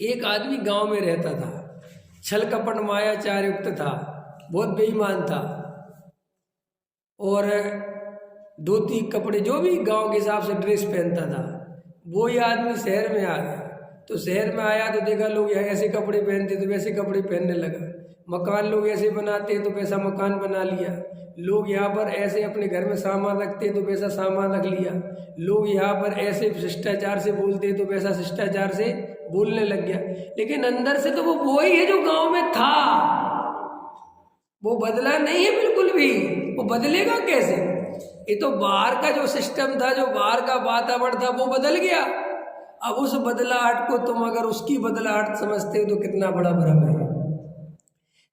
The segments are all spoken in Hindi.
एक आदमी गांव में रहता था, छल कपट माया चार युक्त था, बहुत बेईमान था और धोती कपड़े जो भी गांव के हिसाब से ड्रेस पहनता था। वो ही आदमी शहर में आ गया, तो शहर में आया तो देखा लोग यहाँ ऐसे कपड़े पहनते तो वैसे कपड़े पहनने लगा, मकान लोग ऐसे बनाते तो वैसा मकान बना लिया, लोग यहाँ पर ऐसे अपने घर में सामान रखते तो वैसा सामान रख लिया, लोग यहाँ पर ऐसे शिष्टाचार से बोलते तो वैसा शिष्टाचार से बोलने लग गया। लेकिन अंदर से तो वो ही है जो गांव में था, वो बदला नहीं है बिल्कुल भी। वो बदलेगा कैसे? ये तो बाहर का जो सिस्टम था, जो बाहर का वातावरण था, वो बदल गया। अब उस बदलाहट को तुम अगर उसकी बदलाहट समझते हो तो कितना बड़ा भ्रम है।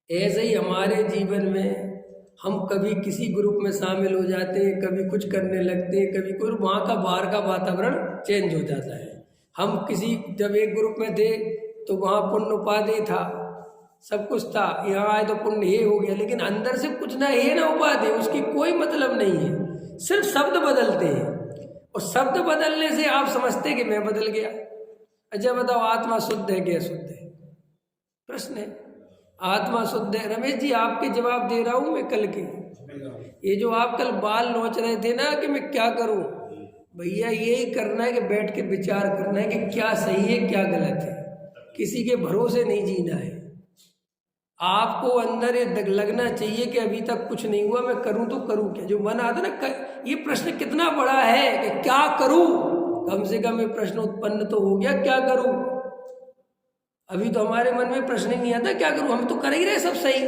ऐसे ही हमारे जीवन में हम कभी किसी ग्रुप में शामिल हो जाते हैं, कभी कुछ करने लगते हैं, कभी कुछ, वहाँ का बाहर का वातावरण चेंज हो जाता है। हम किसी जब एक ग्रुप में थे तो वहाँ पुण्य उपाधि था, सब कुछ था, यहाँ आए तो पुण्य ये हो गया, लेकिन अंदर से कुछ ना ये ना उपाधि, उसकी कोई मतलब नहीं है, सिर्फ शब्द बदलते हैं और शब्द बदलने से आप समझते कि मैं बदल गया। अच्छा बताओ, आत्मा शुद्ध है कि अशुद्ध है? प्रश्न है। आत्मा शुद्ध है। रमेश जी आपके जवाब दे रहा हूं मैं कल के। ये जो आप कल बाल नोच रहे थे ना कि मैं क्या करूं, भैया यही करना है कि बैठ के विचार करना है कि क्या सही है क्या गलत है, किसी के भरोसे नहीं जीना है। आपको अंदर ये लगना चाहिए कि अभी तक कुछ नहीं हुआ, मैं करूं तो करूं क्या। जो मन आता ना, ये प्रश्न कितना बड़ा है कि क्या करूं, कम से कम ये प्रश्न उत्पन्न तो हो गया, क्या करूं। अभी तो हमारे मन में प्रश्न ही नहीं आता क्या करूं, हम तो कर ही रहे सब सही।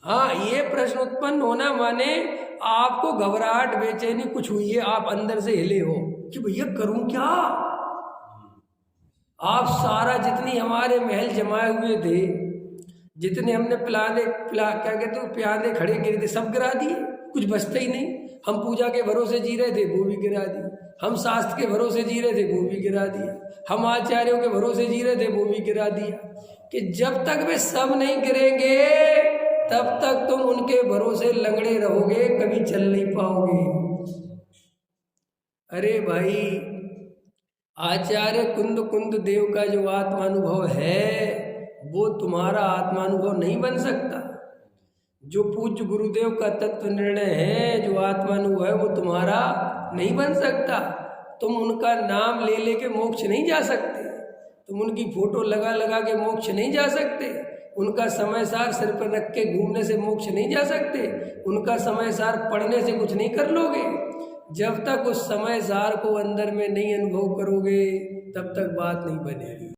हाँ, ये प्रश्न उत्पन्न होना माने आपको घबराहट बेचैनी कुछ हुई है, आप अंदर से हिले हो कि भैया करूं क्या। आप सारा जितनी हमारे महल जमाए हुए थे, जितने हमने क्या कहते हो प्यादे खड़े गिरे थे, सब गिरा दिए, कुछ बचता ही नहीं। हम पूजा के भरोसे जी रहे थे, वो भी गिरा दिए। हम शास्त्र के भरोसे जी रहे थे, वो भी गिरा दिया। हम आचार्यों के भरोसे जी रहे थे, वो भी गिरा दिया। कि जब तक वे सब नहीं गिरेंगे तब तक तुम उनके भरोसे लंगड़े रहोगे, कभी चल नहीं पाओगे। अरे भाई, आचार्य कुंद कुंद देव का जो आत्मानुभव है वो तुम्हारा आत्मानुभव नहीं बन सकता। जो पूज्य गुरुदेव का तत्व निर्णय है, जो आत्मानुभव है, वो तुम्हारा नहीं बन सकता। तुम उनका नाम ले लेके मोक्ष नहीं जा सकते, तुम उनकी फोटो लगा लगा के मोक्ष नहीं जा सकते, उनका समय सार सिर पर रख के घूमने से मोक्ष नहीं जा सकते, उनका समय सार पढ़ने से कुछ नहीं कर लोगे। जब तक उस समय सार को अंदर में नहीं अनुभव करोगे तब तक बात नहीं बनेगी।